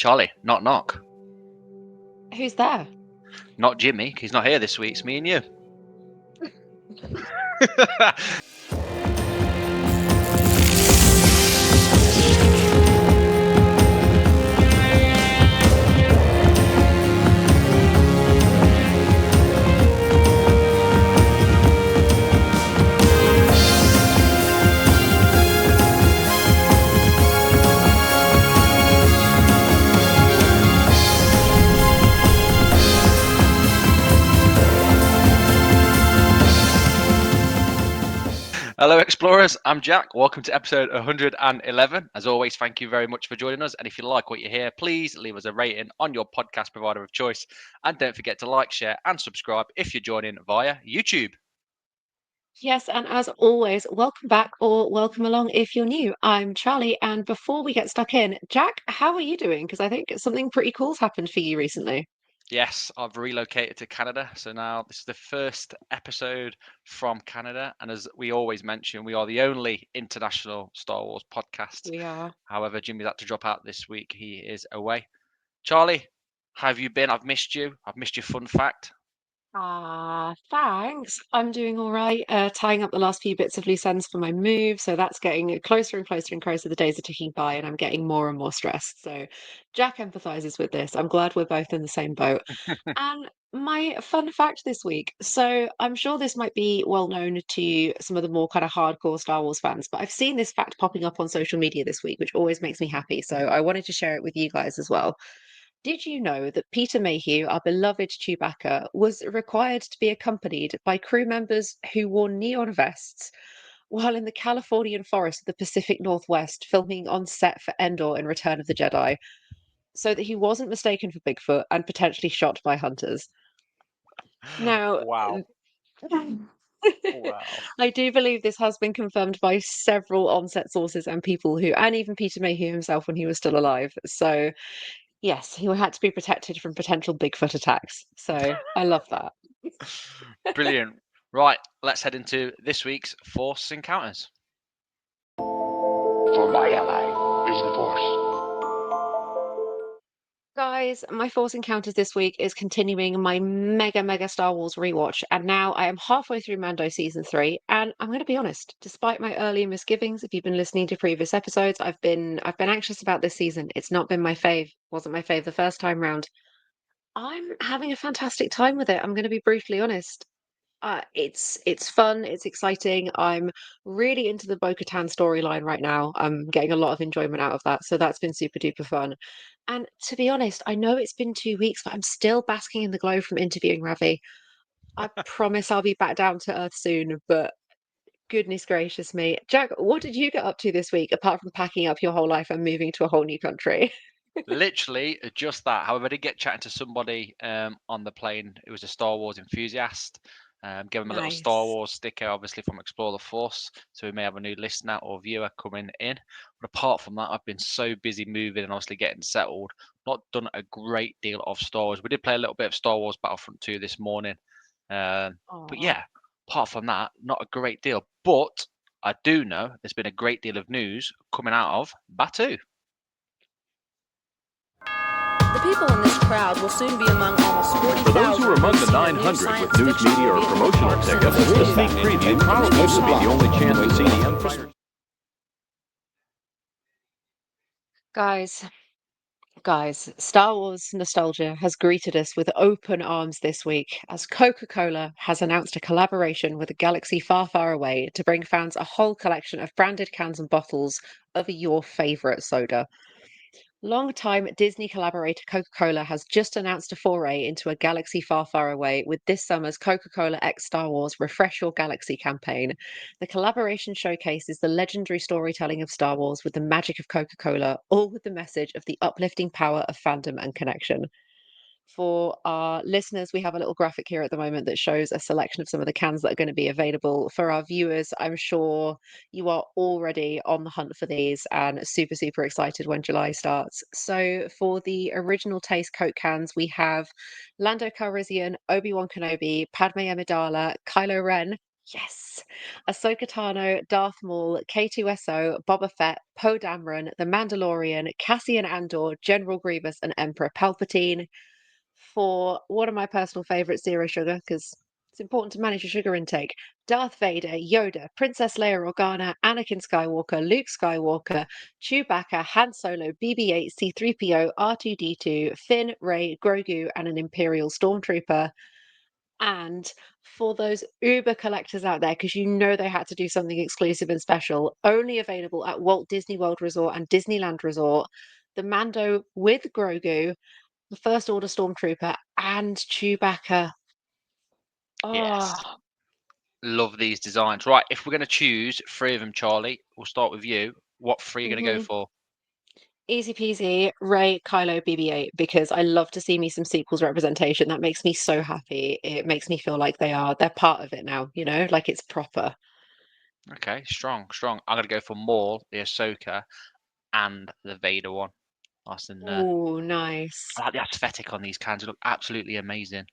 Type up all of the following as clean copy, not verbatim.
Charlie, knock knock. Who's there? Not Jimmy, he's not here this week. It's me and you. Hello, explorers. I'm Jack. Welcome to episode 111. As always, thank you very much for joining us. And if you like what you hear, please leave us a rating on your podcast provider of choice. And don't forget to like, share, and subscribe if you're joining via YouTube. Yes, and as always, welcome back or welcome along if you're new. I'm Charlie, and before we get stuck in, Jack, how are you doing? Because I think something pretty cool's happened for you recently. Yes, I've relocated to Canada. So now this is the first episode from Canada. And as we always mention, we are the only international Star Wars podcast. We are. However, Jimmy's had to drop out this week. He is away. Charlie, how have you been? I've missed you. I've missed your fun fact. Thanks. I'm doing all right, tying up the last few bits of loose ends for my move. So that's getting closer and closer and closer. The days are ticking by, and I'm getting more and more stressed. So Jack empathizes with this. I'm glad we're both in the same boat. And my fun fact this week. So I'm sure this might be well known to some of the more kind of hardcore Star Wars fans, but I've seen this fact popping up on social media this week, which always makes me happy. So I wanted to share it with you guys as well. Did you know that Peter Mayhew, our beloved Chewbacca, was required to be accompanied by crew members who wore neon vests while in the Californian forest of the Pacific Northwest filming on set for Endor in Return of the Jedi, so that he wasn't mistaken for Bigfoot and potentially shot by hunters? Now, Wow. Wow. I do believe this has been confirmed by several on-set sources and people who, and even Peter Mayhew himself when he was still alive. So, yes, he had to be protected from potential Bigfoot attacks. So, I love that. Brilliant. Right, let's head into this week's Force Encounters. For my ally is the Force. Guys, my Force Encounters this week is continuing my mega Star Wars rewatch, and now I am halfway through Mando season 3. And I'm going to be honest, despite my earlier misgivings, if you've been listening to previous episodes, I've been anxious about this season. It's not been my fave. Wasn't my fave the first time round. I'm having a fantastic time with it. I'm going to be brutally honest. It's fun, it's exciting. I'm really into the Bo-Katan storyline right now. I'm getting a lot of enjoyment out of that, so that's been super duper fun. And to be honest, I know it's been 2 weeks, but I'm still basking in the glow from interviewing Ravi. I promise I'll be back down to earth soon, but goodness gracious me. Jack, what did you get up to this week apart from packing up your whole life and moving to a whole new country? Literally just that. However, I did get chatting to somebody on the plane. It was a Star Wars enthusiast. Gave him a little Star Nice. Wars sticker, obviously from Explore the Force. So we may have a new listener or viewer coming in. But apart from that, I've been so busy moving and obviously getting settled. Not done a great deal of Star Wars. We did play a little bit of Star Wars Battlefront 2 this morning. But Oh. yeah, apart from that, not a great deal. But I do know there's been a great deal of news coming out of Batu. The people in this crowd will soon be among almost 40,000. For those who are among the 900 with news media or promotional tickets, this sneak preview probably will be the only chance to see the Empire. Guys, Star Wars nostalgia has greeted us with open arms this week as Coca-Cola has announced a collaboration with a galaxy far, far away to bring fans a whole collection of branded cans and bottles of your favorite soda. Long-time Disney collaborator Coca-Cola has just announced a foray into a galaxy far, far away with this summer's Coca-Cola X Star Wars Refresh Your Galaxy campaign. The collaboration showcases the legendary storytelling of Star Wars with the magic of Coca-Cola, all with the message of the uplifting power of fandom and connection. For our listeners, we have a little graphic here at the moment that shows a selection of some of the cans that are going to be available. For our viewers, I'm sure you are already on the hunt for these and super excited when July starts. So, for the original taste Coke cans, we have Lando Calrissian, Obi-Wan Kenobi, Padme Amidala, Kylo Ren, Yes. Ahsoka Tano, Darth Maul, K2SO, Boba Fett, Poe Dameron, The Mandalorian, Cassian Andor, General Grievous, and Emperor Palpatine. For one of my personal favourites, zero sugar, because it's important to manage your sugar intake. Darth Vader, Yoda, Princess Leia Organa, Anakin Skywalker, Luke Skywalker, Chewbacca, Han Solo, BB-8, C-3PO, R2-D2, Finn, Rey, Grogu, and an Imperial Stormtrooper. And for those Uber collectors out there, because you know they had to do something exclusive and special, only available at Walt Disney World Resort and Disneyland Resort, the Mando with Grogu, the First Order Stormtrooper, and Chewbacca. Yes. Oh, Love these designs. Right, if we're going to choose three of them, Charlie, we'll start with you. What three are you going to go hmm for? Easy peasy, Rey, Kylo, BB-8, because I love to see me some sequels representation. That makes me so happy. It makes me feel like they're part of it now, like it's proper. Okay, strong, strong. I'm going to go for Maul, the Ahsoka, and the Vader one. Nice and Oh, nice. I like the aesthetic on these cans. They look absolutely amazing.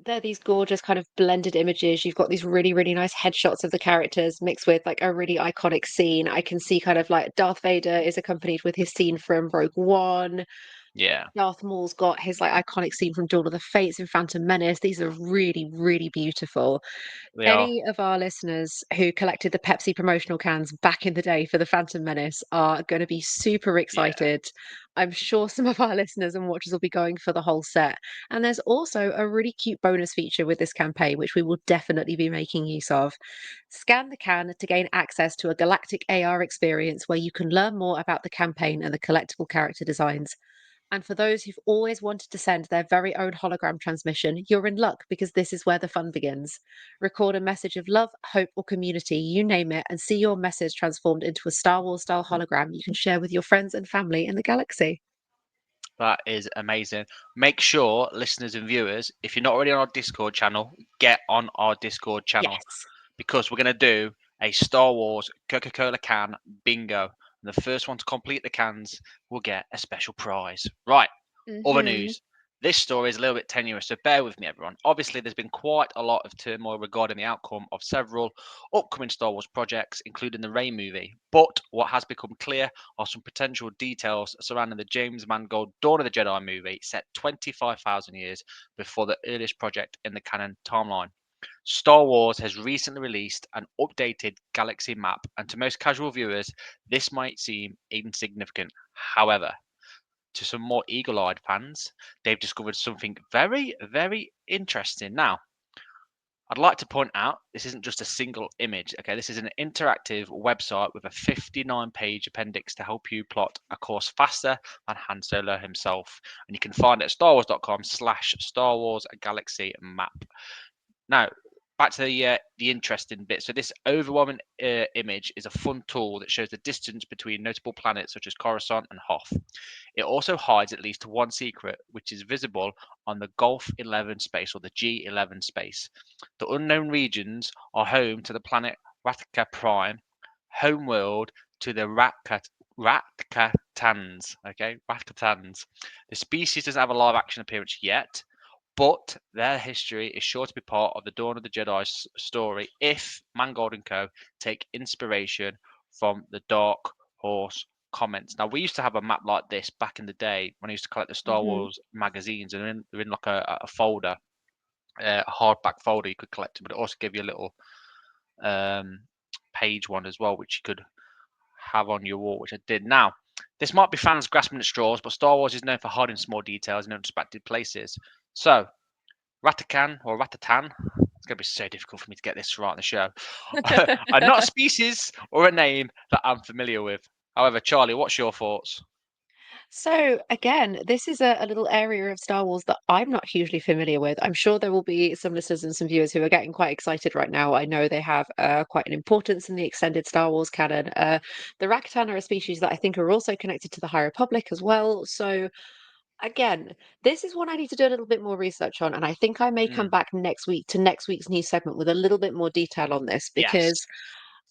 They're these gorgeous kind of blended images. You've got these really, really nice headshots of the characters mixed with like a really iconic scene. I can see kind of like Darth Vader is accompanied with his scene from Rogue One. Yeah, Darth Maul's got his like iconic scene from Dawn of the Fates and Phantom Menace. These are really, really beautiful. they are. Any of our listeners who collected the Pepsi promotional cans back in the day for the Phantom Menace are going to be super Yeah, excited. I'm sure some of our listeners and watchers will be going for the whole set. And there's also a really cute bonus feature with this campaign, which we will definitely be making use of. Scan the can to gain access to a galactic AR experience where you can learn more about the campaign and the collectible character designs. And for those who've always wanted to send their very own hologram transmission, you're in luck because this is where the fun begins. Record a message of love, hope, or community, you name it, and see your message transformed into a Star Wars style hologram you can share with your friends and family in the galaxy. that is amazing. Make sure, listeners and viewers, if you're not already on our Discord channel, get on our Discord channel Yes. because we're going to do a Star Wars Coca-Cola can bingo. And the first one to complete the cans will get a special prize. Right. Other hmm news. This story is a little bit tenuous, so bear with me, everyone. Obviously, there's been quite a lot of turmoil regarding the outcome of several upcoming Star Wars projects, including the Rey movie. But what has become clear are some potential details surrounding the James Mangold Dawn of the Jedi movie, set 25,000 years before the earliest project in the canon timeline. Star Wars has recently released an updated galaxy map, and to most casual viewers, this might seem insignificant. However, to some more eagle-eyed fans, they've discovered something very, very interesting. Now, I'd like to point out this isn't just a single image. Okay, this is an interactive website with a 59-page appendix to help you plot a course faster than Han Solo himself, and you can find it at starwars.com/Star Wars Galaxy Map. Now, back to the interesting bit. So this overwhelming image is a fun tool that shows the distance between notable planets such as Coruscant and Hoth. It also hides at least one secret, which is visible on the Golf 11 space or the G11 space. The unknown regions are home to the planet Ratka Prime, homeworld to the Ratkatans. Okay, Ratkatans. The species doesn't have a live action appearance yet, but their history is sure to be part of the Dawn of the Jedi story if Mangold and Co. take inspiration from the Dark Horse comments. Now, we used to have a map like this back in the day when I used to collect the Star hmm Wars magazines, and they're in like a folder, a hardback folder you could collect them, but it also gave you a little um, page one as well, which you could have on your wall, which I did. Now, this might be fans grasping at straws, but Star Wars is known for hiding small details in unexpected places. So, Ratakan or Ratatan. It's going to be so difficult for me to get this right on the show. Are not a species or a name that I'm familiar with. However, Charlie, what's your thoughts? So again, this is a little area of Star Wars that I'm not hugely familiar with. I'm sure there will be some listeners and some viewers who are getting quite excited right now. I know they have quite an importance in the extended Star Wars canon. The Rakatan are a species that I think are also connected to the High Republic as well. So again, this is one I need to do a little bit more research on, and I think I may come Mm, back next week to next week's news segment with a little bit more detail on this yes. because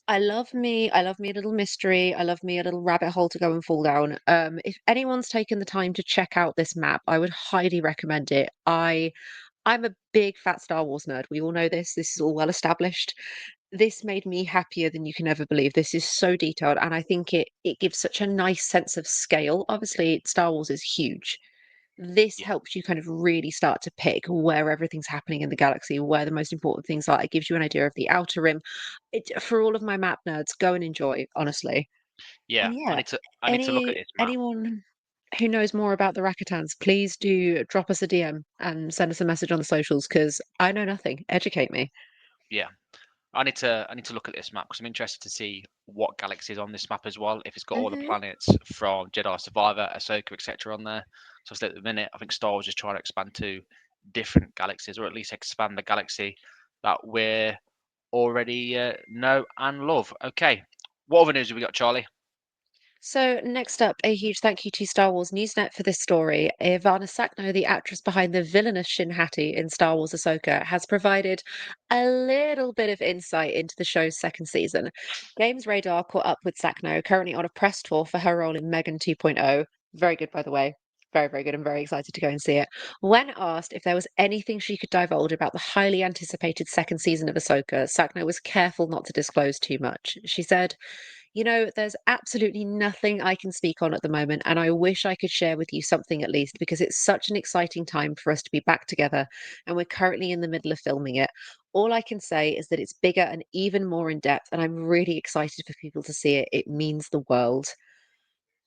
I love me a little mystery. I love me a little rabbit hole to go and fall down. If anyone's taken the time to check out this map, I would highly recommend it. I'm a big fat Star Wars nerd. We all know this. This is all well established. This made me happier than you can ever believe. This is so detailed, and I think it gives such a nice sense of scale. Obviously, Star Wars is huge. This Yeah, helps you kind of really start to pick where everything's happening in the galaxy, where the most important things are. It gives you an idea of the outer rim. For all of my map nerds, go and enjoy, honestly. yeah. And I yeah, need to look at this map. anyone who knows more about the Rakutans, please do drop us a DM and send us a message on the socials because I know nothing. Educate me. Yeah. I need to look at this map because I'm interested to see what galaxy is on this map as well. If it's got all the Hmm. planets from Jedi Survivor, Ahsoka, etc. on there. So at the minute, I think Star Wars is trying to expand to different galaxies, or at least expand the galaxy that we're already know and love. Okay, what other news have we got, Charlie? So, next up, a huge thank you to Star Wars Newsnet for this story. Ivana Sakno, the actress behind the villainous Shin Hati in Star Wars Ahsoka, has provided a little bit of insight into the show's second season. Games Radar caught up with Sakno, currently on a press tour for her role in Megan 2.0. Very good, by the way. Very, very good. I'm very excited to go and see it. When asked if there was anything she could divulge about the highly anticipated second season of Ahsoka, Sakno was careful not to disclose too much. She said, there's absolutely nothing I can speak on at the moment, and I wish I could share with you something at least because it's such an exciting time for us to be back together, and we're currently in the middle of filming it. All I can say is that it's bigger and even more in depth, and I'm really excited for people to see it. It means the world.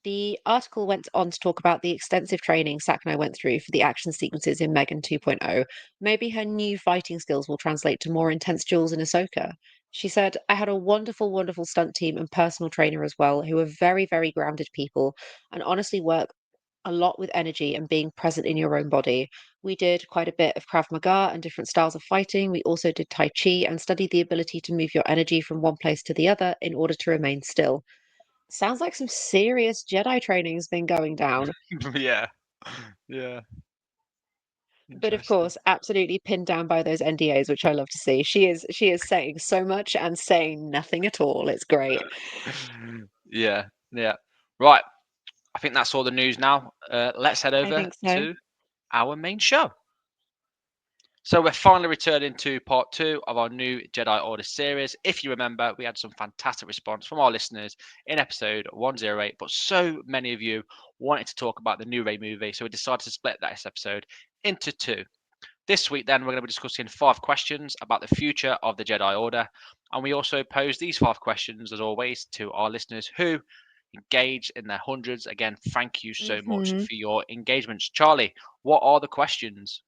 The article went on to talk about the extensive training Sakno went through for the action sequences in Megan 2.0. Maybe her new fighting skills will translate to more intense duels in Ahsoka. She said, I had a wonderful, wonderful stunt team and personal trainer as well, who are very, very grounded people and honestly work a lot with energy and being present in your own body. We did quite a bit of Krav Maga and different styles of fighting. We also did Tai Chi and studied the ability to move your energy from one place to the other in order to remain still. Sounds like some serious Jedi training's been going down. Yeah, yeah, But of interesting. course, absolutely pinned down by those NDAs, which I love to see. She is saying so much and saying nothing at all. It's great. Yeah, yeah. Right, I think that's all the news now. Let's head I over think so. to our main show. So we're finally returning to part two of our new Jedi Order series. If you remember, we had some fantastic response from our listeners in episode 108, but so many of you wanted to talk about the new Rey movie, so we decided to split that episode into two. This week, then, we're going to be discussing 5 questions about the future of the Jedi Order, and we also pose these 5 questions, as always, to our listeners who engage in their hundreds. Again, thank you so much Hmm. for your engagements. Charlie, what are the questions?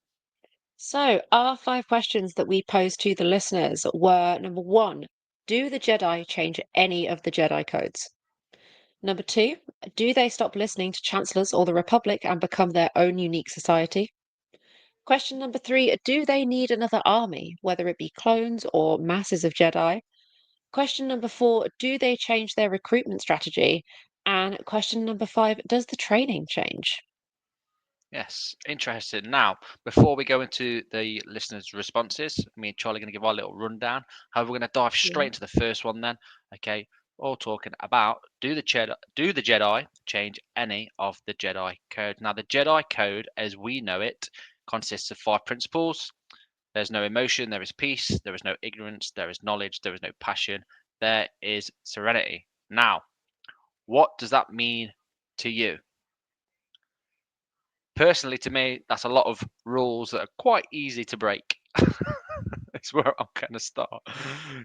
So, our 5 questions that we posed to the listeners were number one, do the Jedi change any of the Jedi codes? Number two, do they stop listening to chancellors or the Republic and become their own unique society? Question number three, do they need another army, whether it be clones or masses of Jedi? Question number four, do they change their recruitment strategy? And question number five, does the training change? Yes, interesting. Now, before we go into the listeners' responses, me and Charlie are going to give our little rundown. However, we're going to dive straight Yeah. into the first one then. Okay, all talking about do the Jedi change any of the Jedi code? Now, the Jedi code, as we know it, consists of 5 principles. There's no emotion, there is peace, there is no ignorance, there is knowledge, there is no passion, there is serenity. Now, what does that mean to you? Personally, to me, that's a lot of rules that are quite easy to break. It's where I'm going to start.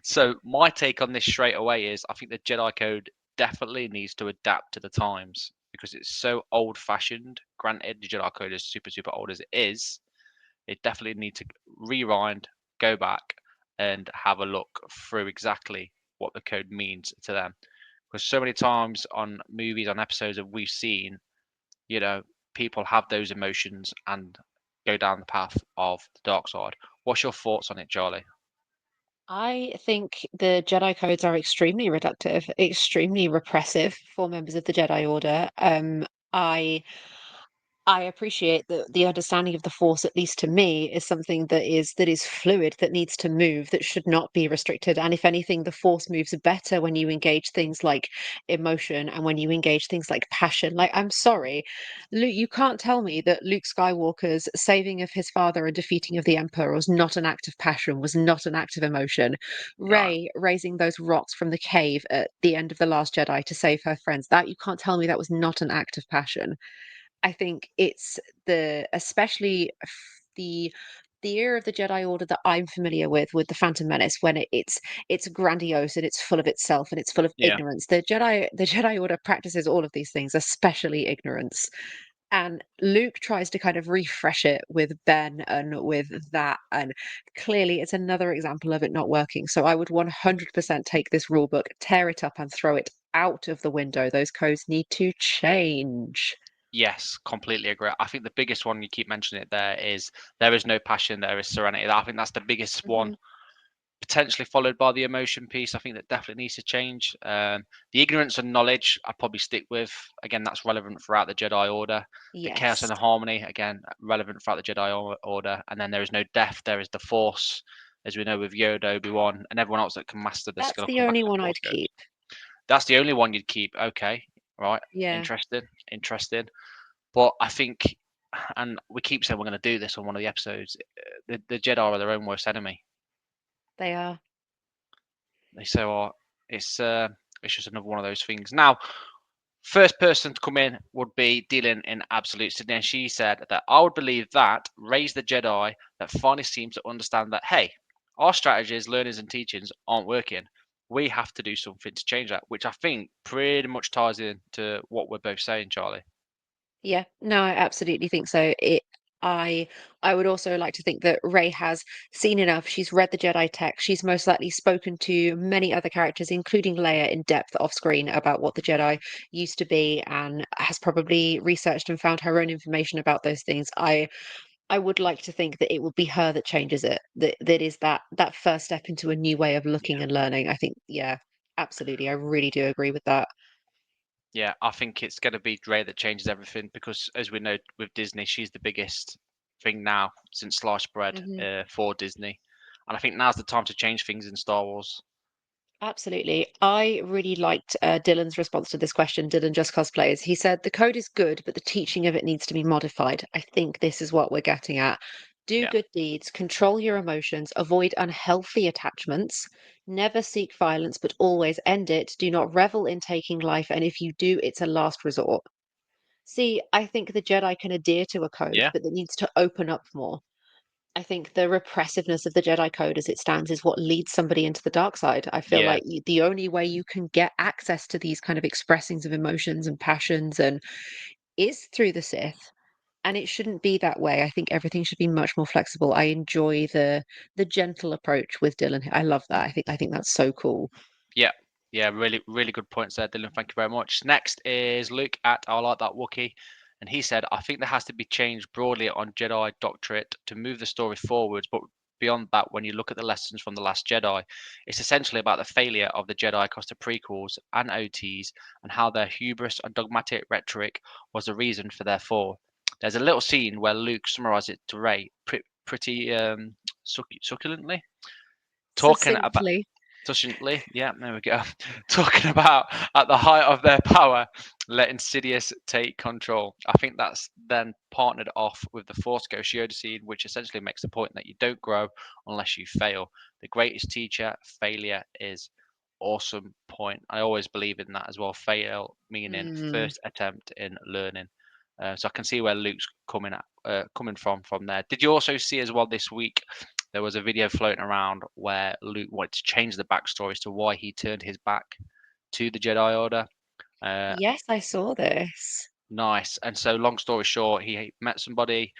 So, my take on this straight away is I think the Jedi Code definitely needs to adapt to the times because it's so old fashioned. Granted, the Jedi Code is super, super old as it is. It definitely needs to rewind, go back, and have a look through exactly what the code means to them. Because so many times on movies, on episodes that we've seen, you know, people have those emotions and go down the path of the dark side. What's your thoughts on it, Charlie? I think the Jedi codes are extremely reductive, extremely repressive for members of the Jedi Order. I I appreciate that the understanding of the Force, at least to me, is something that is fluid, that needs to move, that should not be restricted. And if anything, the Force moves better when you engage things like emotion and when you engage things like passion. Like, I'm sorry, Luke, you can't tell me that Luke Skywalker's saving of his father and defeating of the Emperor was not an act of passion, was not an act of emotion. No. Rey raising those rocks from the cave at the end of The Last Jedi to save her friends, that you can't tell me that was not an act of passion. I think it's especially the era of the Jedi Order that I'm familiar with the Phantom Menace, when it's grandiose and it's full of itself and it's full of Yeah. ignorance. The Jedi Order practices all of these things, especially ignorance. And Luke tries to kind of refresh it with Ben and with that, and clearly it's another example of it not working. So I would 100% take this rule book, tear it up, and throw it out of the window. Those codes need to change. Yes, completely agree. I think the biggest one you keep mentioning it there is no passion, there is serenity. I think that's the biggest one, Mhm. potentially followed by the emotion piece. I think that definitely needs to change. The ignorance and knowledge, I'd probably stick with. Again, that's relevant throughout the Jedi Order. The chaos Yes. and the harmony, again, relevant throughout the Jedi Order. And then there is no death, there is the Force, as we know with Yoda, Obi-Wan, and everyone else that can master the That's skill of the combat only and the one Force I'd ghost. keep. That's the only one you'd keep. Okay, right, Yeah, interesting, interesting. But I think, and we keep saying we're going to do this on one of the episodes, the Jedi are their own worst enemy. they are. They so are. It's just another one of those things. Now, first person to come in would be dealing in absolute Sydney, and she said that I would believe that raise the Jedi that finally seem to understand that hey, our strategies, learnings, and teachings aren't working. We have to do something to change that, which I think pretty much ties into what we're both saying, Charlie. Yeah, no, I absolutely think so. I I would also like to think that Rey has seen enough. She's read the Jedi text. She's most likely spoken to many other characters, including Leia, in depth off screen about what the Jedi used to be, and has probably researched and found her own information about those things. I would like to think that it will be her that changes it. That is that first step into a new way of looking and learning. I think, yeah, absolutely. I really do agree with that. Yeah, I think it's going to be Dre that changes everything because, as we know with Disney, she's the biggest thing now since sliced bread Mhm. for Disney, and I think now's the time to change things in Star Wars. Absolutely. I really liked Dylan's response to this question. Dylan just cosplays. He said the code is good, but the teaching of it needs to be modified. I think this is what we're getting at. Do Yeah, good deeds, control your emotions, avoid unhealthy attachments, never seek violence, but always end it. Do not revel in taking life, and if you do, it's a last resort. See, I think the Jedi can adhere to a code, yeah, but it needs to open up more. I think the repressiveness of the Jedi Code as it stands is what leads somebody into the dark side. I feel yeah, like the only way you can get access to these kind of expressings of emotions and passions and is through the Sith. And it shouldn't be that way. I think everything should be much more flexible. I enjoy the gentle approach with Dylan. I love that. I think that's so cool. yeah, yeah. Really, really good points there, Dylan. Thank you very much. Next is Luke at I like that Wookie. And he said, I think there has to be change broadly on Jedi doctorate to move the story forwards, but beyond that, when you look at the lessons from The Last Jedi, it's essentially about the failure of the Jedi across the prequels and OTs and how their hubris and dogmatic rhetoric was the reason for their fall. There's a little scene where Luke summarizes it to Rey pretty succulently, talking about Succinctly. succinctly, yeah, there we go. Talking about at the height of their power, letting Sidious take control. I think that's then partnered off with the Force Ghost Yoda scene, which essentially makes the point that you don't grow unless you fail. The greatest teacher, failure is awesome point. I always believe in that as well. Fail meaning Mm. first attempt in learning. So I can see where Luke's coming from there. Did you also see as well this week there was a video floating around where Luke wanted to change the backstory as to why he turned his back to the Jedi Order. Uh, Yes, I saw this. nice. And so, long story short, he met somebody.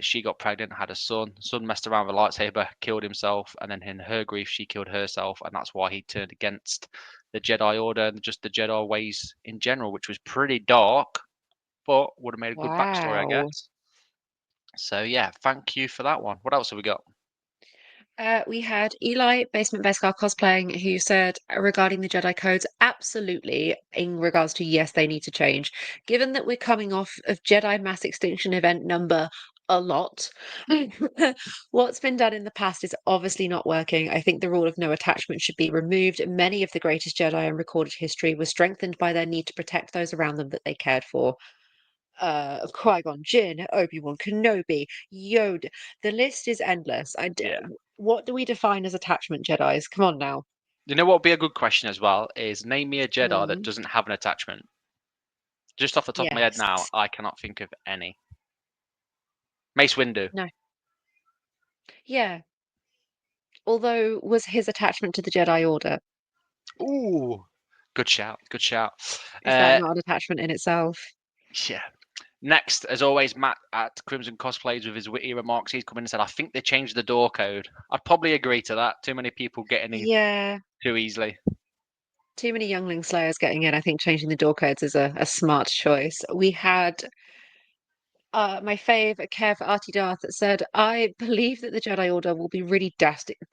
She got pregnant, had a son. Son messed around with a lightsaber, killed himself, and then in her grief, she killed herself, and that's why he turned against the Jedi Order and just the Jedi ways in general, which was pretty dark, but would have made a good backstory, I Wow. guess. So yeah, thank you for that one. What else have we got? We had Eli Basement Beskar cosplaying who said regarding the Jedi codes, absolutely, in regards to yes, they need to change. Given that we're coming off of Jedi mass extinction event number a lot, what's been done in the past is obviously not working. I think the rule of no attachment should be removed. Many of the greatest Jedi in recorded history were strengthened by their need to protect those around them that they cared for. Qui-Gon Jinn, Obi-Wan Kenobi, Yoda. The list is endless. Yeah. What do we define as attachment Jedis? Come on now. You know what would be a good question as well is name me a Jedi that Mm, doesn't have an attachment. Just off the top of my head now, yes. I cannot think of any. Mace Windu. No. Yeah. Although was his attachment to the Jedi Order? Ooh, good shout. Good shout. Is that not an attachment in itself? Yeah. Next, as always, Matt at Crimson Cosplays with his witty remarks. He's come in and said, I think they changed the door code. I'd probably agree to that. Too many people getting in Yeah. too easily. Too many youngling slayers getting in. I think changing the door codes is a smart choice. We had my fave, Kev Artidath, said, I believe that the Jedi Order will be really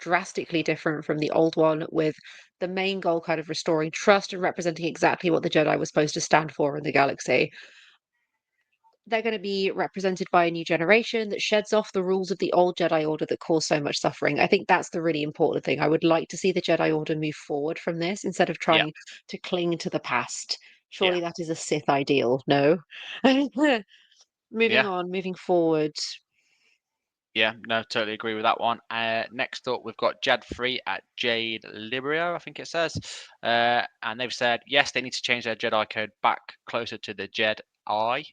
drastically different from the old one, with the main goal kind of restoring trust and representing exactly what the Jedi was supposed to stand for in the galaxy. They're going to be represented by a new generation that sheds off the rules of the old Jedi Order that caused so much suffering. I think that's the really important thing. I would like to see the Jedi Order move forward from this instead of Yeah, trying to cling to the past. yeah, Surely that is a Sith ideal, no? Moving yeah, on, moving forward. yeah. No, totally agree with that one. Next up, we've got Jad Free at Jade Librio, I think it says. And they've said, yes, they need to change their Jedi code back closer to the Jedi.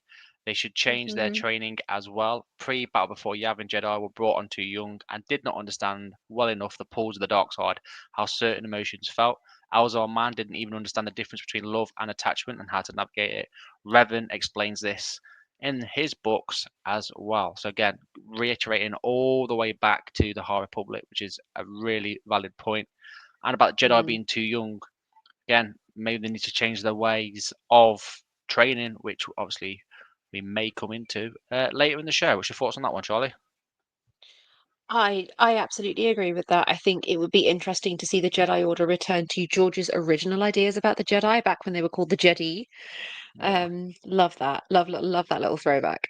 They should change their Mhm. training as well. Pre-Battle Before Yavin Jedi were brought on too young and did not understand well enough the pulls of the dark side, how certain emotions felt. Alzar Man didn't even understand the difference between love and attachment and how to navigate it. Revan explains this in his books as well. So again, reiterating all the way back to the High Republic, which is a really valid point. And about Jedi Mm. being too young, again, maybe they need to change their ways of training, which obviously we may come into later in the show. What's your thoughts on that one, Charlie? I absolutely agree with that. I think it would be interesting to see the Jedi Order return to George's original ideas about the Jedi back when they were called the Jedi. Yeah, Love that. Love that little throwback.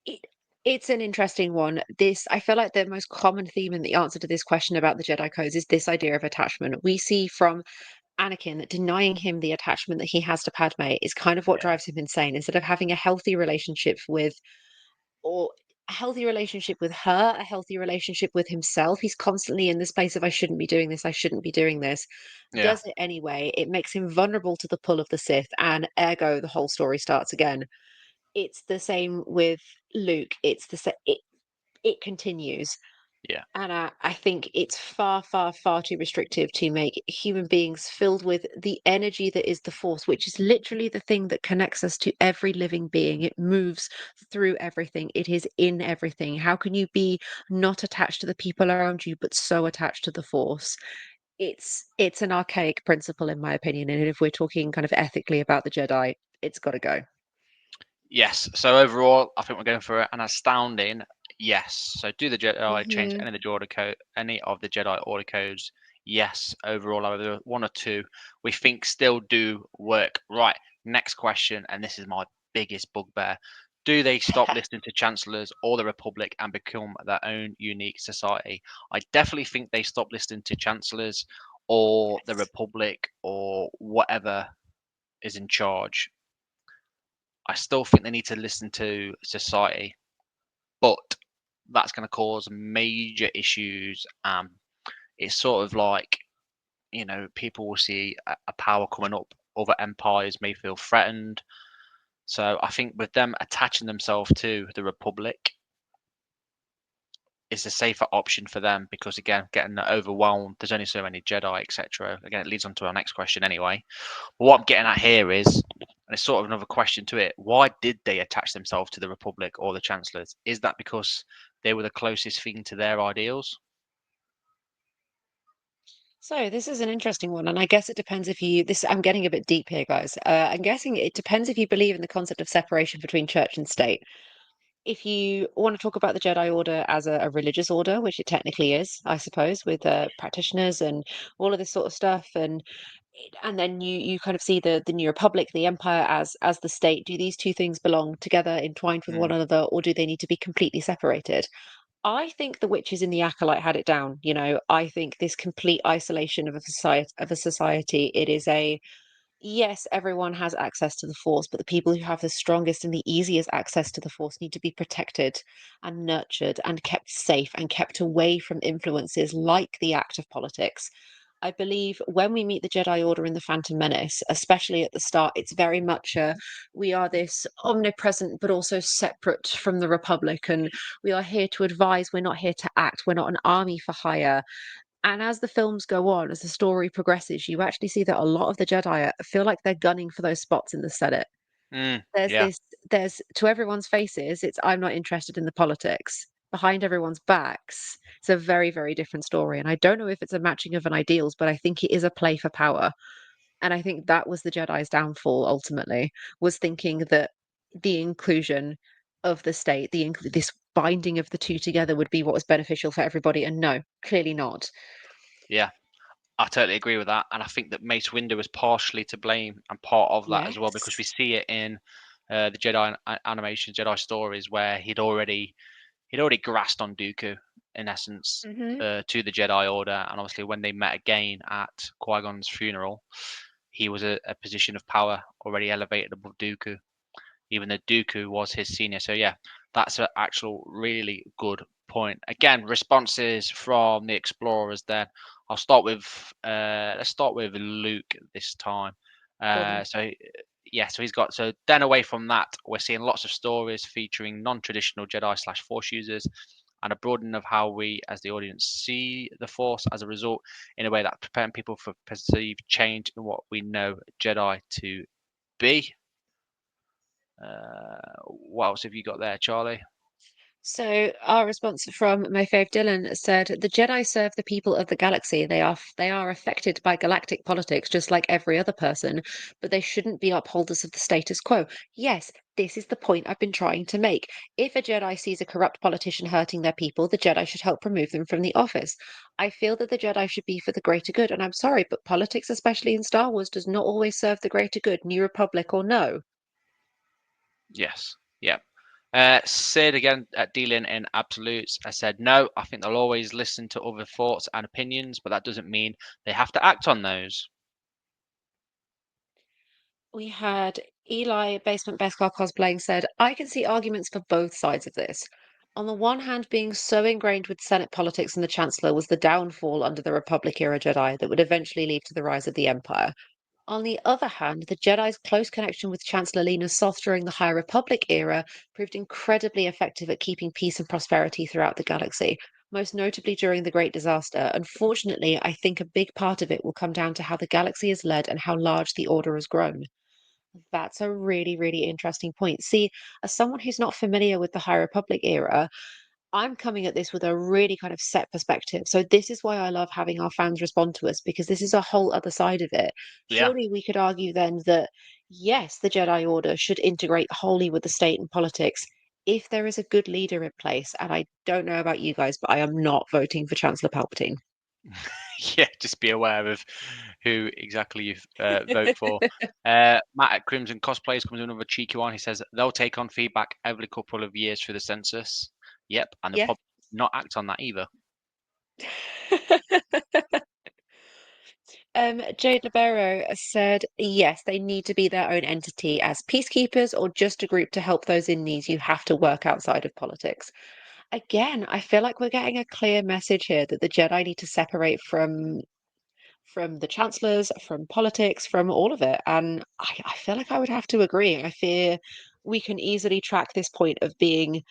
It, it's an interesting one. This, I feel like the most common theme in the answer to this question about the Jedi codes is this idea of attachment. We see from Anakin that denying him the attachment that he has to Padme is kind of what yeah, drives him insane. Instead of having a healthy relationship with, or a healthy relationship with her, a healthy relationship with himself, he's constantly in the space of, I shouldn't be doing this, I shouldn't be doing this. yeah, Does it anyway. It makes him vulnerable to the pull of the Sith, and ergo, the whole story starts again. It's the same with Luke. It's the same. It continues. yeah, And I think it's far, far, far too restrictive to make human beings filled with the energy that is the Force, which is literally the thing that connects us to every living being. It moves through everything, it is in everything. How can you be not attached to the people around you, but so attached to the Force? It's an archaic principle, in my opinion. And if we're talking kind of ethically about the Jedi, it's got to go. yes. So overall, I think we're going for an astounding yes. So do the Jedi change Hmm. any of the Jedi Order codes? Yes. Overall, either one or two, we think still do work. Right. Next question, and this is my biggest bugbear. Do they stop listening to chancellors or the Republic and become their own unique society? I definitely think they stop listening to chancellors or the Yes. Republic or whatever is in charge. I still think they need to listen to society, but that's going to cause major issues. It's sort of like, people will see a power coming up, other empires may feel threatened. So I think with them attaching themselves to the Republic is a safer option for them because, again, getting overwhelmed, there's only so many Jedi, etc. Again, it leads on to our next question anyway. But what I'm getting at here is, and it's sort of another question to it, why did they attach themselves to the Republic or the Chancellors? Is that because they were the closest thing to their ideals? So this is an interesting one, and I guess it depends if you this I'm getting a bit deep here, guys. I'm guessing it depends if you believe in the concept of separation between church and state. if you want to talk about the Jedi Order as a religious order, which it technically is, I suppose, with practitioners and all of this sort of stuff, and then you kind of see the New Republic, the Empire as the state. Do these two things belong together, entwined with one Mm, another, or do they need to be completely separated? I think the witches in the Acolyte had it down. I think this complete isolation of a society, it is a yes, everyone has access to the Force, but the people who have the strongest and the easiest access to the Force need to be protected and nurtured and kept safe and kept away from influences like the act of politics. I believe when we meet the Jedi Order in the Phantom Menace, especially at the start, it's very much we are this omnipresent but also separate from the Republic, and we are here to advise, we're not here to act, we're not an army for hire. And as the films go on, as the story progresses, you actually see that a lot of the Jedi feel like they're gunning for those spots in the Senate. There's yeah, this, there's to everyone's faces, it's I'm not interested in the politics. Behind everyone's backs, it's a very, very different story. And I don't know if it's a matching of an ideals, but I think it is a play for power. And I think that was the Jedi's downfall ultimately, was thinking that the inclusion of the state, this binding of the two together would be what was beneficial for everybody. And no, clearly not. yeah. I totally agree with that, and I think that Mace Windu was partially to blame and part of that as well, because Yes. we see it in the Jedi animation, Jedi stories, where he'd already grasped on Dooku in essence Hmm. to the Jedi Order, and obviously when they met again at Qui-Gon's funeral, he was a position of power already elevated above Dooku, even though Dooku was his senior. So yeah, that's an actual really good point. Again, responses from the explorers. Then I'll start with let's start with Luke this time. Go on then. So yeah, so he's got so then away from that, we're seeing lots of stories featuring non-traditional Jedi slash Force users. And a broadening of how we, as the audience, see the Force as a result, in a way that preparing people for perceived change in what we know Jedi to be. What else have you got there, Charlie? So our response from my fave Dylan said, "The Jedi serve the people of the galaxy. They are affected by galactic politics just like every other person, but they shouldn't be upholders of the status quo." Yes, this is the point I've been trying to make. If a Jedi sees a corrupt politician hurting their people, the Jedi should help remove them from the office. I feel that the Jedi should be for the greater good, and I'm sorry, but politics, especially in Star Wars, does not always serve the greater good, New Republic or no. Yes. Yeah. Sid again dealing in absolutes. I said no. I think they'll always listen to other thoughts and opinions, but that doesn't mean they have to act on those. We had Eli Basement Best Car Cosplaying said, I can see arguments for both sides of this. On the one hand, being so ingrained with Senate politics and the Chancellor was the downfall under the Republic era Jedi that would eventually lead to the rise of the Empire. On the other hand, the Jedi's close connection with Chancellor Lena Soth during the High Republic era proved incredibly effective at keeping peace and prosperity throughout the galaxy, most notably during the Great Disaster. Unfortunately, I think a big part of it will come down to how the galaxy is led and how large the Order has grown. That's a really, really interesting point. See, as someone who's not familiar with the High Republic era, I'm coming at this with a really kind of set perspective. So this is why I love having our fans respond to us, because this is a whole other side of it. Yeah. Surely we could argue then that yes, the Jedi Order should integrate wholly with the state and politics if there is a good leader in place. And I don't know about you guys, but I am not voting for Chancellor Palpatine. Yeah. Just be aware of who exactly you vote for. Matt at Crimson Cosplays comes in with another cheeky one. He says they'll take on feedback every couple of years through the census. Yep, and they'll Yeah. probably not act on that either. Jade Libero said, yes, they need to be their own entity as peacekeepers or just a group to help those in need. You have to work outside of politics. Again, I feel like we're getting a clear message here that the Jedi need to separate from the chancellors, from politics, from all of it. And I feel like I would have to agree. I fear we can easily track this point of being,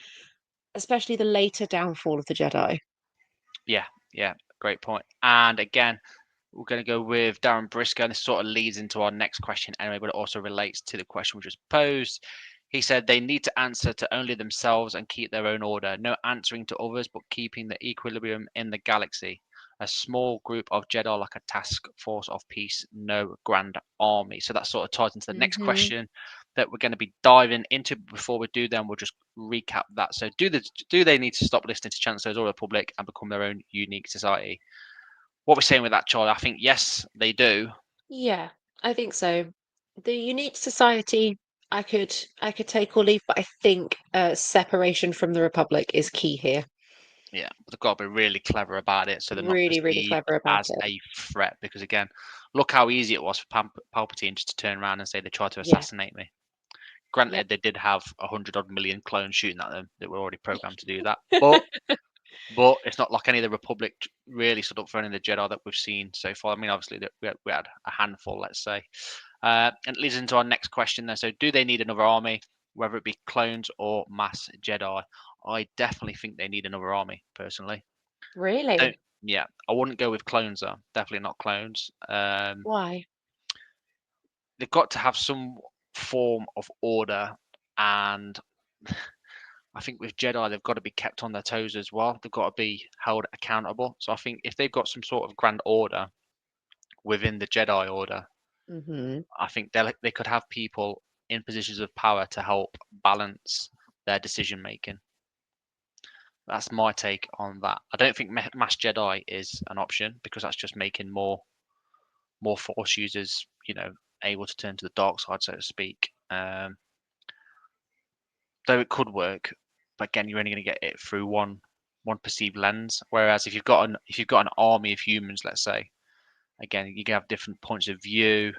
especially the later downfall of the Jedi. Yeah, yeah, great point. And again, we're going to go with Darren Briscoe, and this sort of leads into our next question anyway, but it also relates to the question we just posed. He said they need to answer to only themselves and keep their own order. No answering to others, but keeping the equilibrium in the galaxy. A small group of Jedi like a task force of peace, no grand army. So that sort of ties into the next Hmm. question. that we're going to be diving into. Before we do, then we'll just recap that. So, do they need to stop listening to Chancellors or the Republic and become their own unique society? What we're saying with that, Charlie, I think yes, they do. Yeah, I think so. The unique society, I could take or leave, but I think separation from the Republic is key here. Yeah, but they've got to be really clever about it so they're not Really, really perceived clever about as it. a threat. Because again, look how easy it was for Palpatine just to turn around and say they tried to Yeah. assassinate me. Yep. Granted, they did have 100 odd million clones shooting at them that were already programmed to do that, but it's not like any of the Republic really stood up for any of the Jedi that we've seen so far. I mean, obviously we had a handful, let's say, and it leads into our next question there. So, do they need another army, whether it be clones or mass Jedi? I definitely think they need another army, personally. Don't, Really? yeah, I wouldn't go with clones though. Definitely not clones. Why? They've got to have some form of order, and I think with Jedi they've got to be kept on their toes as well. They've got to be held accountable. So I think if they've got some sort of grand order within the Jedi Order, Hmm. I think they could have people in positions of power to help balance their decision making. That's my take on that. I don't think mass Jedi is an option because that's just making more Force users, able to turn to the dark side, so to speak. Though it could work, but again, you're only going to get it through one perceived lens. Whereas if you've got an army of humans, let's say, again, you can have different points of view.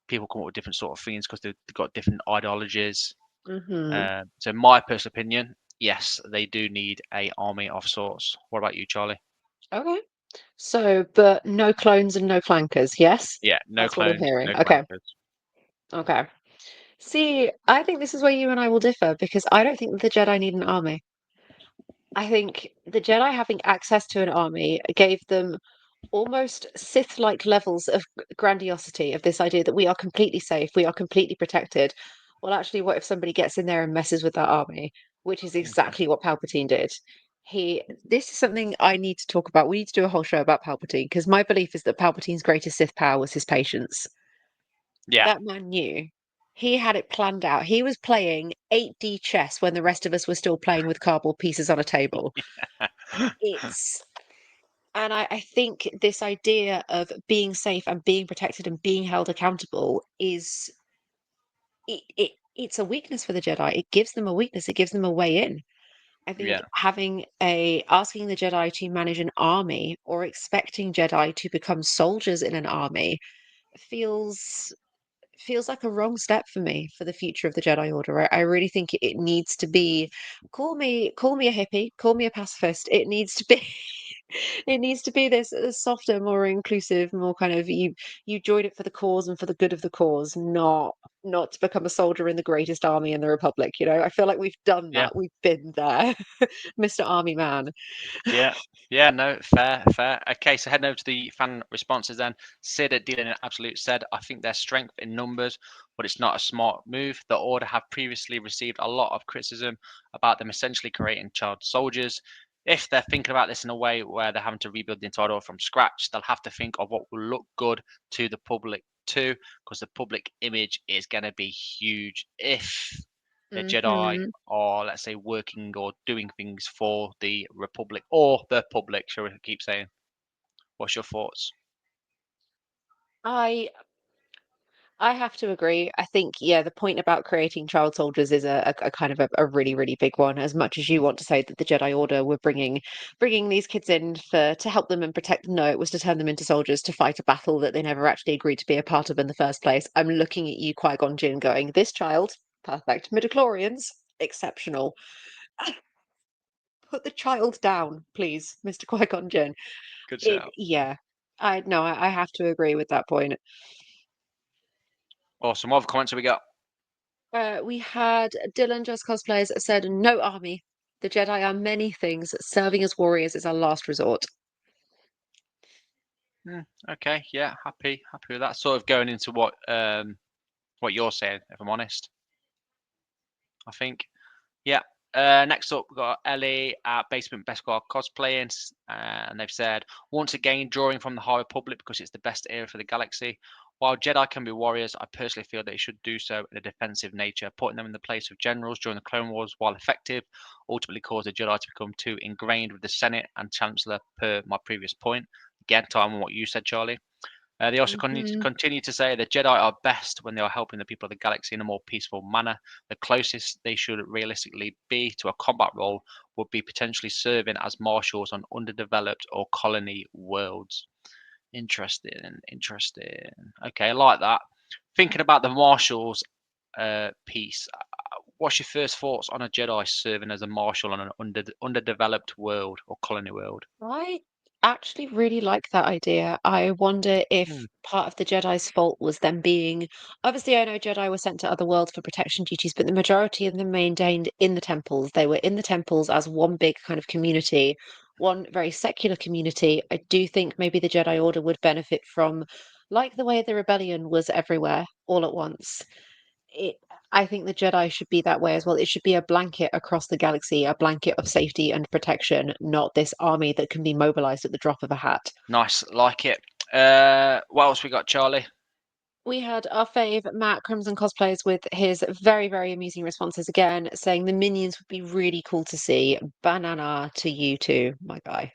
People come up with different sort of things because they've got different ideologies. Hmm. So, my personal opinion, yes, they do need a army of sorts. What about you, Charlie? Okay. So, but no clones and no clankers, yes? Yeah, no That's what I'm clones, hearing. no Okay. clankers. Okay. See, I think this is where you and I will differ because I don't think that the Jedi need an army. I think the Jedi having access to an army gave them almost Sith-like levels of grandiosity of this idea that we are completely safe, we are completely protected. Well, actually, what if somebody gets in there and messes with that army, which is Mhm. exactly what Palpatine did. This is something I need to talk about. We need to do a whole show about Palpatine because my belief is that Palpatine's greatest Sith power was his patience. Yeah, That man knew. He had it planned out. He was playing 8D chess when the rest of us were still playing with cardboard pieces on a table. It's and I think this idea of being safe and being protected and being held accountable is it's a weakness for the Jedi. It gives them a weakness. It gives them a way in. I think yeah, asking the Jedi to manage an army or expecting Jedi to become soldiers in an army feels feels like a wrong step for me for the future of the Jedi Order. I really think it needs to be call me a hippie, call me a pacifist. It needs to be it needs to be this softer, more inclusive, more kind of you join it for the cause and for the good of the cause, not to become a soldier in the greatest army in the Republic. I feel like we've done yeah. that. We've been there, Mr. Army Man. Yeah, yeah, no, fair, fair. Okay, so heading over to the fan responses then. Sid at Dealing in Absolute said, I think there's strength in numbers, but it's not a smart move. The Order have previously received a lot of criticism about them essentially creating child soldiers. If they're thinking about this in a way where they're having to rebuild the entire Order from scratch, they'll have to think of what will look good to the public too, because the public image is going to be huge if the Jedi Hmm. are, let's say, working or doing things for the Republic or the public, shall we keep saying? What's your thoughts? I I have to agree. I think, yeah, the point about creating child soldiers is a kind of a really, really big one. As much as you want to say that the Jedi Order were bringing these kids in for to help them and protect them, no, it was to turn them into soldiers to fight a battle that they never actually agreed to be a part of in the first place. I'm looking at you, Qui-Gon Jinn, going, this child, perfect. Midichlorians, exceptional. Put the child down, please, Mr. Qui-Gon Jinn. Good It, shout. yeah. I no, I have to agree with that point. Awesome. What other comments have we got? We had Dylan Just Cosplayers said, no army. The Jedi are many things. Serving as warriors is our last resort. Okay, yeah, happy with that. Sort of going into what you're saying, if I'm honest. I think. Yeah. Next up, we've got Ellie at Basement Best Squad cosplaying, and they've said, once again, drawing from the High Republic because it's the best era for the galaxy. While Jedi can be warriors, I personally feel they should do so in a defensive nature. Putting them in the place of generals during the Clone Wars, while effective, ultimately caused the Jedi to become too ingrained with the Senate and Chancellor, per my previous point. Again, time on what you said, Charlie. They also continue to say the Jedi are best when they are helping the people of the galaxy in a more peaceful manner. The closest they should realistically be to a combat role would be potentially serving as marshals on underdeveloped or colony worlds. Interesting. Okay, I like that. Thinking about the marshals piece, what's your first thoughts on a Jedi serving as a marshal on an underdeveloped world or colony world? I actually really like that idea. I wonder if Hmm. part of the Jedi's fault was them being, obviously, I know Jedi were sent to other worlds for protection duties, but the majority of them maintained in the temples. They were in the temples as one big kind of community, one very secular community. I do think maybe the Jedi Order would benefit from, like the way the rebellion was everywhere all at once. It, I think the Jedi should be that way as well. It should be a blanket across the galaxy, a blanket of safety and protection, not this army that can be mobilized at the drop of a hat. Nice, like it. What else we got, Charlie? We had our fave Matt Crimson Cosplays with his very, very amusing responses again, saying the minions would be really cool to see. Banana to you too, my guy.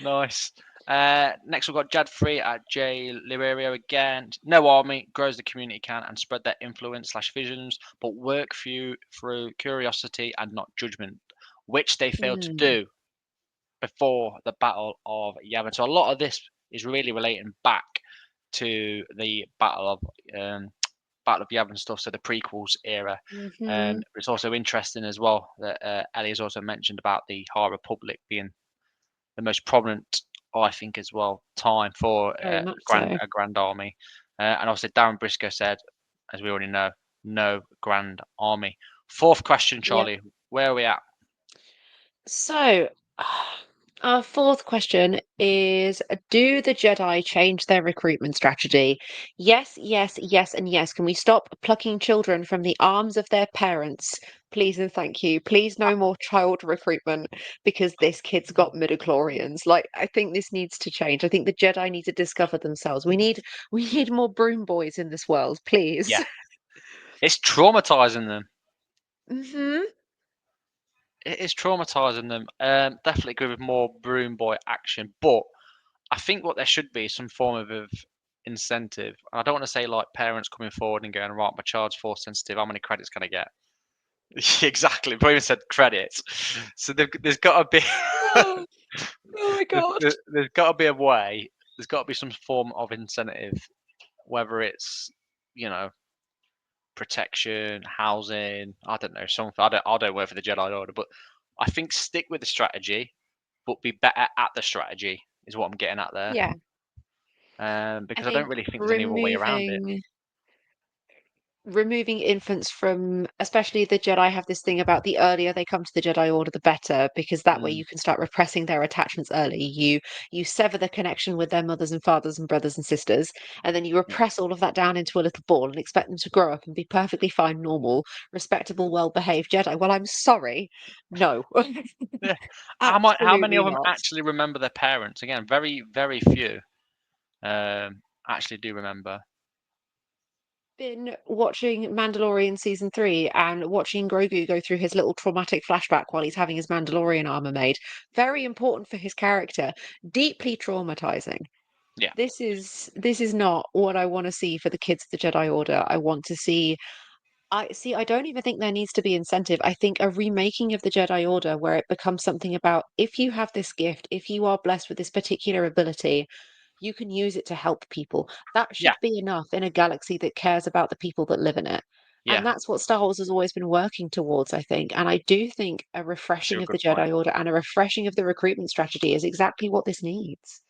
Nice. Next, we've got Jad Free at J Lirio again. No army grows the community can and spread their influence slash visions, but work through curiosity and not judgment, which they failed to Hmm. do before the Battle of Yavin. So a lot of this is really relating back to the Battle of Yavin stuff, so the prequels era. Hmm. And it's also interesting as well that Ellie has also mentioned about the High Republic being the most prominent, I think, as well, time for Very much so. a grand army. And also, Darren Briscoe said, as we already know, no grand army. Fourth question, Yep. Charlie, where are we at? So, our fourth question is, do the Jedi change their recruitment strategy? Yes, yes, yes, and yes. Can we stop plucking children from the arms of their parents? Please and thank you. Please no more child recruitment because this kid's got midichlorians. Like, I think this needs to change. I think the Jedi need to discover themselves. We need more broom boys in this world, please. Yeah, it's traumatizing them. Hmm. It is traumatizing them. Definitely agree with more broom boy action, but I think what there should be is some form of incentive. And I don't want to say like parents coming forward and going, right, my child's force sensitive. How many credits can I get? Exactly. But even said credits. So there's got to be Oh, oh my God. there's got to be a way. There's got to be some form of incentive, whether it's you know protection, housing. I don't know something. I don't work for the Jedi Order, but I think stick with the strategy, but be better at the strategy is what I'm getting at there. Yeah. I Because I don't think really think there's any other way around it. removing infants from, especially the Jedi have this thing about the earlier they come to the Jedi Order, the better, because that way Mm, you can start repressing their attachments early. You sever the connection with their mothers and fathers and brothers and sisters, and then you yeah. repress all of that down into a little ball and expect them to grow up and be perfectly fine, normal, respectable, well-behaved Jedi. Well, I'm sorry. No. Yeah. How many Absolutely of them not. actually remember their parents? Again, very, very few actually do remember. Been watching Mandalorian season 3 and watching Grogu go through his little traumatic flashback while he's having his Mandalorian armor made. Very important for his character. Deeply traumatizing. Yeah, This is not what I want to see for the kids of the Jedi Order. I want to see I don't even think there needs to be incentive. I think a remaking of the Jedi Order where it becomes something about if you have this gift, if you are blessed with this particular ability, you can use it to help people. That yeah, should be enough in a galaxy that cares about the people that live in it. And yeah. that's what Star Wars has always been working towards, I think. And I do think a That's a refreshing of the good point. Jedi Order and a refreshing of the recruitment strategy is exactly what this needs.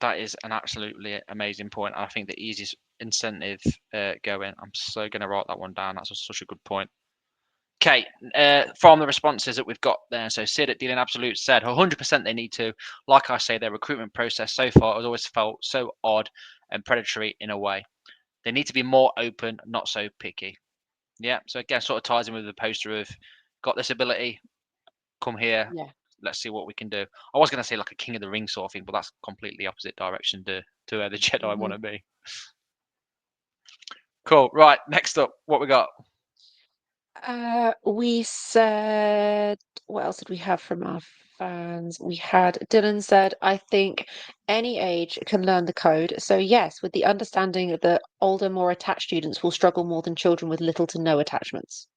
That is an absolutely amazing point. And I think the easiest incentive going. I'm so going to write that one down. That's such a good point. Okay, from the responses that we've got there, so Sid at Dealing Absolute said 100% they need to. Like I say, their recruitment process so far has always felt so odd and predatory in a way. They need to be more open, not so picky. Yeah, so again, sort of ties in with the poster of got this ability, come here, Yeah. let's see what we can do. I was going to say like a King of the Ring sort of thing, but that's completely opposite direction to where the Jedi want to be. Cool. Right. Next up, what we got? We said, what else did we have from our fans? We had Dylan said, I think any age can learn the code. So, yes, with the understanding that older, more attached students will struggle more than children with little to no attachments.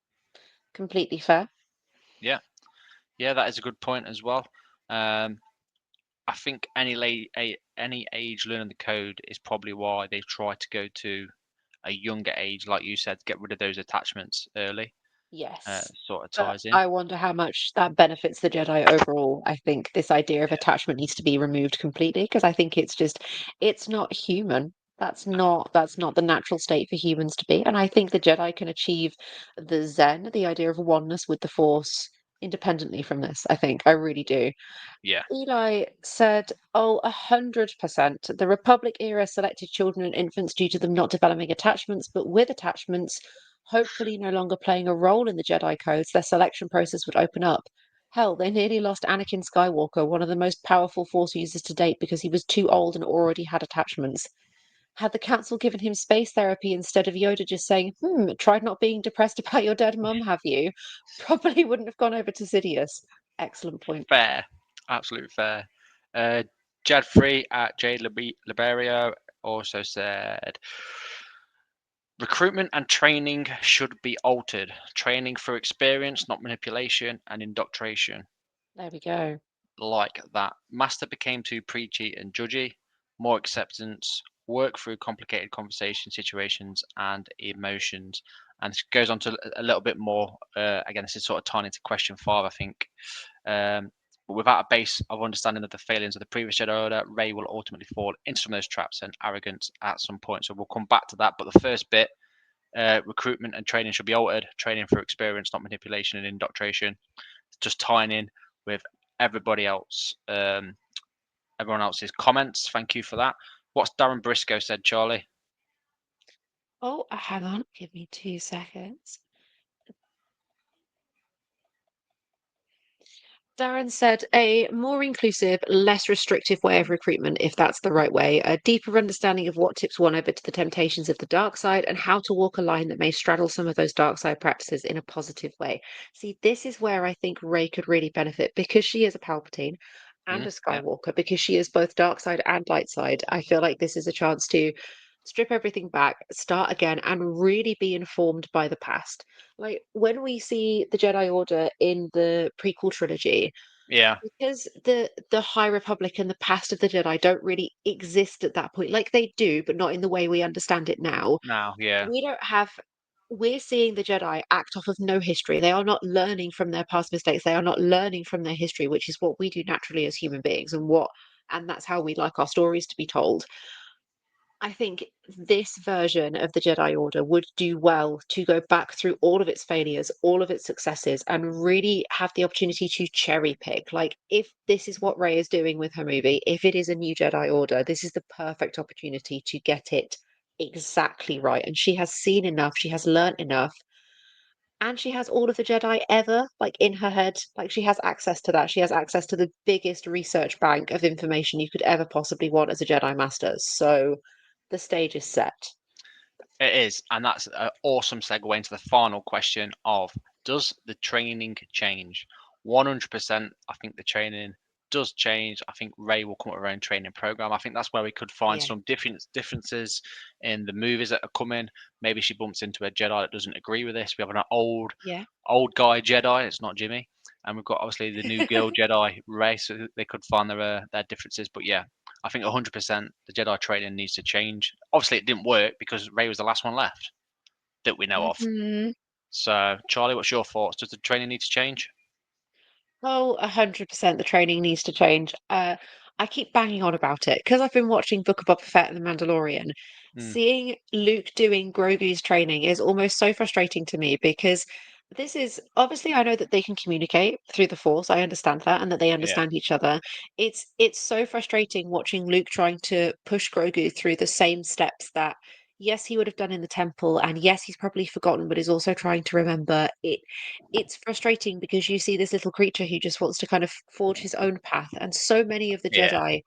Completely fair. Yeah. Yeah, that is a good point as well. I think any age learning the code is probably why they try to go to a younger age, like you said, get rid of those attachments early. Yes. Sort of But ties in. I wonder how much that benefits the Jedi overall. I think this idea of attachment needs to be removed completely because I think it's not human. That's not the natural state for humans to be. And I think the Jedi can achieve the Zen, the idea of oneness with the Force, independently from this. I really do. Yeah. Eli said, "Oh, 100%. The Republic era selected children and infants due to them not developing attachments, but with attachments, hopefully no longer playing a role in the Jedi codes, their selection process would open up. Hell, they nearly lost Anakin Skywalker, one of the most powerful Force users to date, because he was too old and already had attachments. Had the Council given him space therapy instead of Yoda just saying, tried not being depressed about your dead mum, have you? Probably wouldn't have gone over to Sidious." Excellent point. Fair. Absolute fair. Jad Free at Jade Liberio also said recruitment and training should be altered. Training through experience, not manipulation and indoctrination. There we go. Like that. Master became too preachy and judgy. More acceptance. Work through complicated conversation situations and emotions. And it goes on to a little bit more. Again, this is sort of tying into question 5, I think. But without a base of understanding of the failings of the previous Jedi Order, Rey will ultimately fall into some of those traps and arrogance at some point. So we'll come back to that. But the first bit, recruitment and training should be altered. Training for experience, not manipulation and indoctrination. Just tying in with everybody else, everyone else's comments. Thank you for that. What's Darren Briscoe said, Charlie? Oh, hang on. Give me 2 seconds. Darren said a more inclusive, less restrictive way of recruitment, if that's the right way, a deeper understanding of what tips one over to the temptations of the dark side, and how to walk a line that may straddle some of those dark side practices in a positive way. See, this is where I think Rey could really benefit because she is a Palpatine and a Yeah, Skywalker, because she is both dark side and light side. I feel like this is a chance to strip everything back, start again, and really be informed by the past. Like when we see the Jedi Order in the prequel trilogy, yeah. because the High Republic and the past of the Jedi don't really exist at that point. Like they do, but not in the way we understand it now. Now, yeah, We don't have we're seeing the Jedi act off of no history. They are not learning from their past mistakes. They are not learning from their history, which is what we do naturally as human beings and that's how we like our stories to be told. I think this version of the Jedi Order would do well to go back through all of its failures, all of its successes, and really have the opportunity to cherry pick. Like, if this is what Rey is doing with her movie, if it is a new Jedi Order, this is the perfect opportunity to get it exactly right. And she has seen enough, she has learnt enough, and she has all of the Jedi ever, like, in her head. Like, she has access to that. She has access to the biggest research bank of information you could ever possibly want as a Jedi Master. So the stage is set. it is. And that's an awesome segue into the final question of does the training change? 100%, I think the training does change. I think Ray will come up with her own training program. I think that's where we could find Yeah. some differences in the movies that are coming. Maybe she bumps into a Jedi that doesn't agree with this. We have an Yeah. old guy Jedi. It's not Jimmy, and we've got obviously the new girl Jedi Rey. So they could find their differences. But yeah, I think 100% the Jedi training needs to change. Obviously, it didn't work because Rey was the last one left that we know of. Mhm. So, Charlie, what's your thoughts? Does the training need to change? Oh, 100% the training needs to change. I keep banging on about it because I've been watching Book of Boba Fett and The Mandalorian. Mm, Seeing Luke doing Grogu's training is almost so frustrating to me because this is obviously I know that they can communicate through the Force. I understand that and that they yeah, understand each other. It's so frustrating watching Luke trying to push Grogu through the same steps that yes, he would have done in the temple, and yes, he's probably forgotten, but is also trying to remember. It's frustrating because you see this little creature who just wants to kind of forge his own path, and so many of the Yeah, Jedi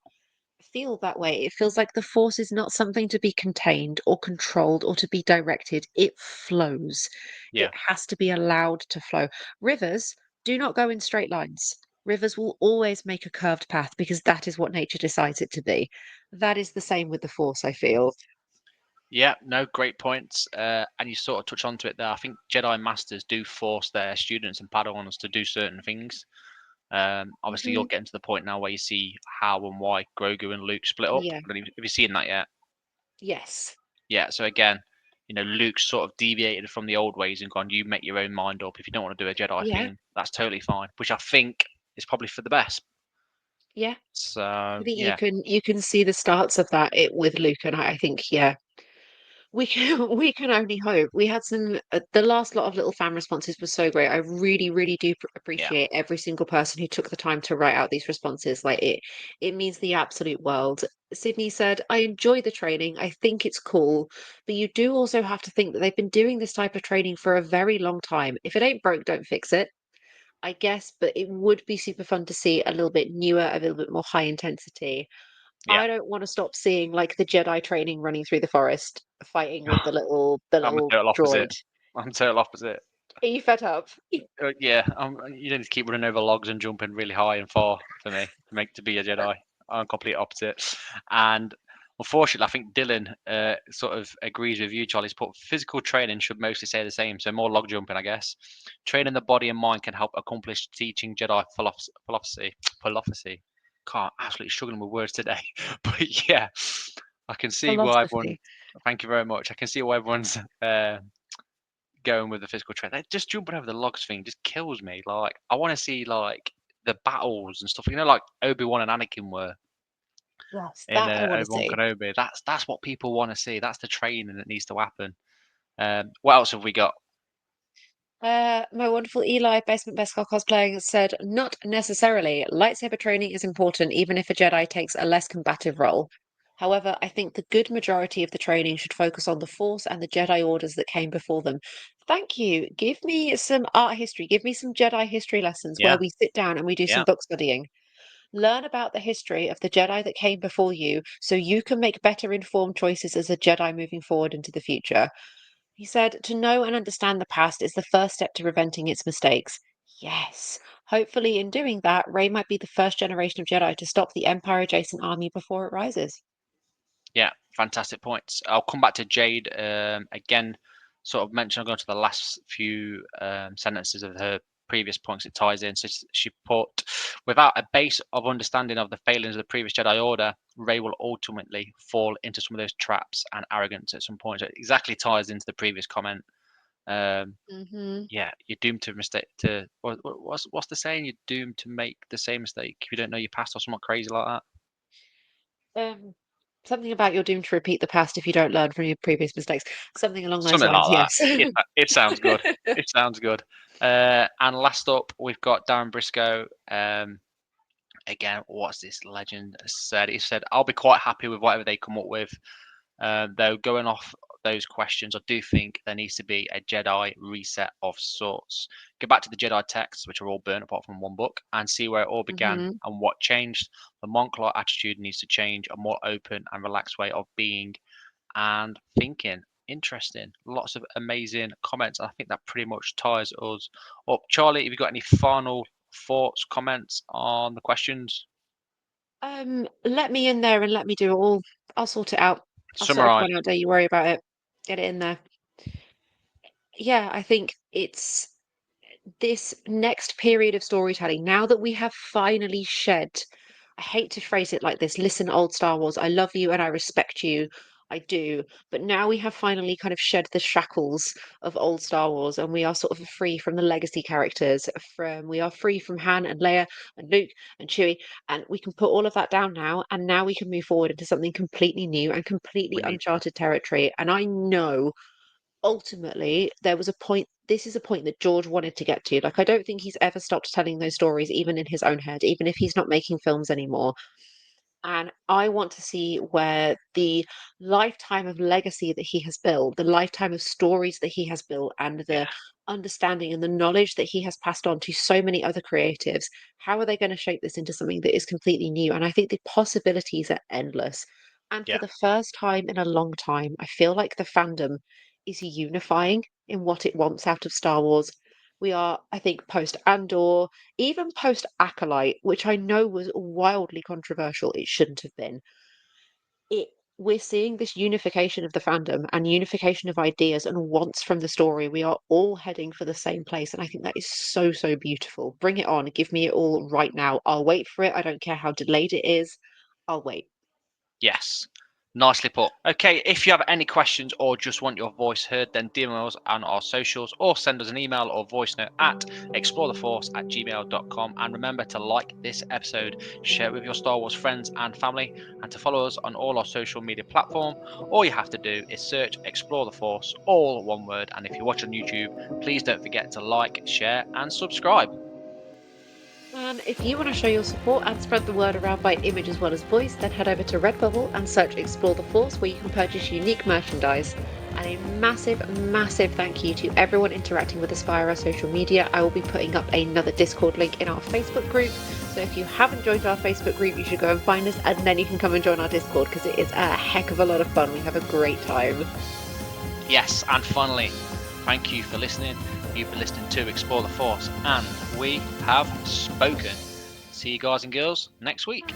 feel that way. It feels like the Force is not something to be contained or controlled or to be directed. It flows. yeah, It has to be allowed to flow. Rivers do not go in straight lines. Rivers will always make a curved path because that is what nature decides it to be. That is the same with the Force, I feel. yeah. No, great points. And you sort of touch onto it there. I think Jedi Masters do force their students and Padawans to do certain things. Obviously, you're Hmm. getting to the point now where you see how and why Grogu and Luke split up. Yeah. I don't know if you've seen that yet. Yes. Yeah. So again, Luke's sort of deviated from the old ways and gone, "You make your own mind up. If you don't want to do a Jedi Yeah. thing, that's totally fine." Which I think is probably for the best. Yeah. I So think yeah, you can see the starts of that with Luke, and I think, yeah, we can we can only hope. We had some the last lot of little fan responses was so great. I really, really do yeah, appreciate every single person who took the time to write out these responses. Like it means the absolute world. Sydney said, "I enjoy the training. I think it's cool, but you do also have to think that they've been doing this type of training for a very long time. If it ain't broke, don't fix it." I guess, but it would be super fun to see a little bit newer, a little bit more high intensity. yeah. I don't want to stop seeing like the Jedi training running through the forest, fighting with the I'm the little total opposite. droid. I'm the total opposite. Are you fed up? Yeah, you don't need to keep running over logs and jumping really high and far for me to be a Jedi. I'm complete opposite. And unfortunately, I think Dylan sort of agrees with you, Charlie's put physical training should mostly say the same. So more log jumping, I guess. Training the body and mind can help accomplish teaching Jedi philosophy. Can't absolutely struggling with words today, but yeah, I can see why everyone. Philosophy. Thank you very much. I can see why everyone's going with the physical training. Like, just jumping over the logs thing just kills me. Like, I want to see like the battles and stuff. Like Obi-Wan and Anakin were Yes, in that I want to Obi-Wan see. Kenobi. That's what people want to see. That's the training that needs to happen. What else have we got? My wonderful Eli, Basement Beskar cosplaying, said, "Not necessarily. Lightsaber training is important, even if a Jedi takes a less combative role. However, I think the good majority of the training should focus on the Force and the Jedi Orders that came before them." Thank you. Give me some art history. Give me some Jedi history lessons where Yeah, we sit down and we do some yeah, book studying. Learn about the history of the Jedi that came before you so you can make better informed choices as a Jedi moving forward into the future. He said, "To know and understand the past is the first step to preventing its mistakes." Yes. Hopefully, in doing that, Rey might be the first generation of Jedi to stop the Empire adjacent army before it rises. yeah. Fantastic points. I'll come back to Jade again. Sort of mention. I'll go to the last few sentences of her previous points. It ties in. So she put, without a base of understanding of the failings of the previous Jedi Order, Rey will ultimately fall into some of those traps and arrogance at some point. So it exactly ties into the previous comment. Um, Hmm. yeah, you're doomed to mistake. To what's the saying? You're doomed to make the same mistake if you don't know your past or something crazy like that. Um, Something about you're doomed to repeat the past if you don't learn from your previous mistakes. Something along those Something lines, like that. yes. It sounds good. It sounds good. And last up, we've got Darren Briscoe. Again, what's this legend said? He said, "I'll be quite happy with whatever they come up with. Though going off those questions, I do think there needs to be a Jedi reset of sorts. Go back to the Jedi texts, which are all burnt apart from one book, and see where it all began Hmm. and what changed. The monk-like attitude needs to change, a more open and relaxed way of being and thinking." Interesting. Lots of amazing comments. I think that pretty much ties us up. Charlie, have you got any final thoughts, comments on the questions? Let me in there and let me do it all. I'll sort it out. I'll sort Summarize. everyone out, don't you worry about it. Get it in there. Yeah, I think it's this next period of storytelling, now that we have finally shed, I hate to phrase it like this, listen, old Star Wars, I love you and I respect you. I do. But now we have finally kind of shed the shackles of old Star Wars and we are sort of free from the legacy characters. We are free from Han and Leia and Luke and Chewie, and we can put all of that down now. And now we can move forward into something completely new and completely We uncharted territory. And I know ultimately there was a point, this is a point that George wanted to get to. Like, I don't think he's ever stopped telling those stories, even in his own head, even if he's not making films anymore. And I want to see where the lifetime of legacy that he has built, the lifetime of stories that he has built, and the Yeah. understanding and the knowledge that he has passed on to so many other creatives, how are they going to shape this into something that is completely new? And I think the possibilities are endless. And for Yeah. the first time in a long time, I feel like the fandom is unifying in what it wants out of Star Wars. We are, I think, post Andor, even post Acolyte, which I know was wildly controversial, it shouldn't have been. It We're seeing this unification of the fandom and unification of ideas and wants from the story. We are all heading for the same place, and I think that is so, so beautiful. Bring it on, give me it all right now. I'll wait for it. I don't care how delayed it is. I'll wait. Yes. Nicely put. Okay, if you have any questions or just want your voice heard, then DM us on our socials or send us an email or voice note at exploretheforce@gmail.com. And remember to like this episode, share it with your Star Wars friends and family, and to follow us on all our social media platform. All you have to do is search Explore the Force, all one word. And if you watch on YouTube, please don't forget to like, share, and subscribe. And if you want to show your support and spread the word around by image as well as voice, then head over to Redbubble and search Explore the Force, where you can purchase unique merchandise. And a massive, massive thank you to everyone interacting with us via our social media. I will be putting up another Discord link in our Facebook group. So if you haven't joined our Facebook group, you should go and find us, and then you can come and join our Discord, because it is a heck of a lot of fun. We have a great time. Yes, and finally, thank you for listening. You've been listening to Explore the Force, and we have spoken. See you guys and girls next week.